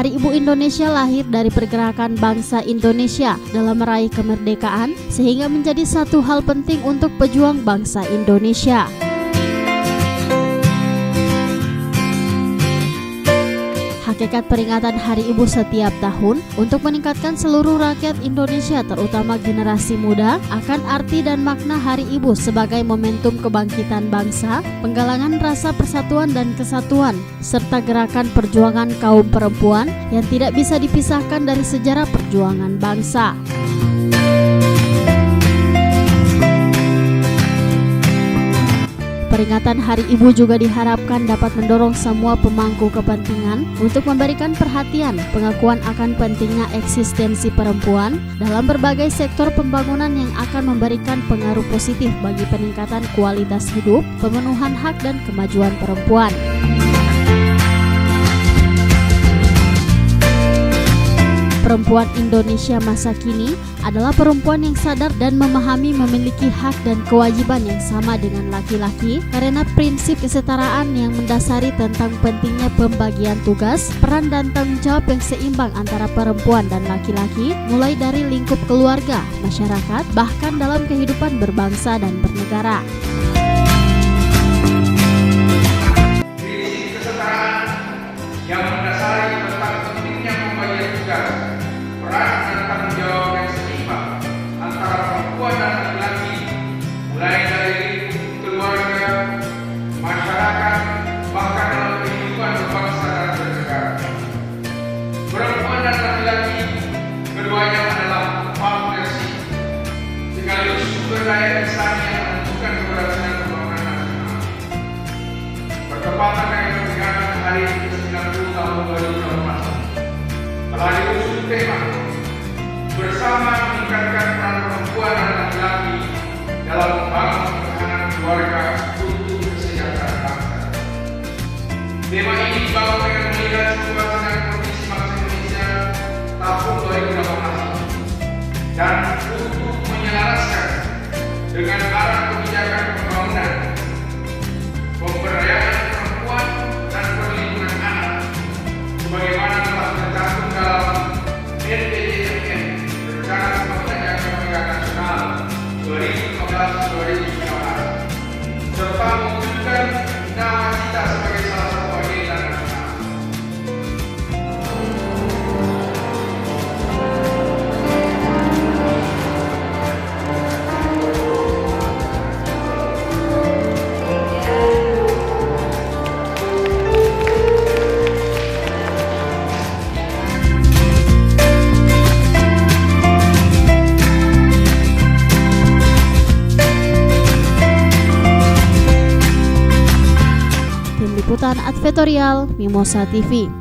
Hari Ibu Indonesia lahir dari pergerakan bangsa Indonesia dalam meraih kemerdekaan, sehingga menjadi satu hal penting untuk pejuang bangsa Indonesia. Hakikat peringatan Hari Ibu setiap tahun untuk meningkatkan seluruh rakyat Indonesia, terutama generasi muda, akan arti dan makna Hari Ibu sebagai momentum kebangkitan bangsa, penggalangan rasa persatuan dan kesatuan, serta gerakan perjuangan kaum perempuan yang tidak bisa dipisahkan dari sejarah perjuangan bangsa. Peringatan Hari Ibu juga diharapkan dapat mendorong semua pemangku kepentingan untuk memberikan perhatian pengakuan akan pentingnya eksistensi perempuan dalam berbagai sektor pembangunan yang akan memberikan pengaruh positif bagi peningkatan kualitas hidup, pemenuhan hak dan kemajuan perempuan. Perempuan Indonesia masa kini adalah perempuan yang sadar dan memahami memiliki hak dan kewajiban yang sama dengan laki-laki karena prinsip kesetaraan yang mendasari tentang pentingnya pembagian tugas, peran dan tanggung jawab yang seimbang antara perempuan dan laki-laki, mulai dari lingkup keluarga, masyarakat, bahkan dalam kehidupan berbangsa dan bernegara. Prinsip kesetaraan yang mendasari tentang pentingnya pembagian tugas, peran dan tanggung jawab yang seimbang antara perempuan dan laki-laki, mulai dari lingkup keluarga, masyarakat, bahkan dalam kehidupan berbangsa dan bernegara. Perempuan dan laki-laki keduanya adalah partnership, sekaligus sumber daya insani yang menentukan keberhasilan pembangunan nasional. Bertepatan dengan peringatan Hari ke-90 tahun 2018, telah diusung tema bersama meningkatkan peran perempuan dan laki-laki dalam membangun ketahanan keluarga untuk kesejahteraan bangsa. Tema ini dibangun dengan melihat situasi dan kondisi bangsa Indonesia tahun 2018 dan untuk menyelaraskan dengan arah kebijakan pembangunan, pemberdayaan perempuan dan perlindungan anak, sebagaimana telah tercantum dalam RPJMN Rencana Pembangunan Jangka Menengah Nasional 2015-2019, serta mewujudkan nawacita sebagai salah satu agenda nasional. Liputan Advertorial Mimosa TV.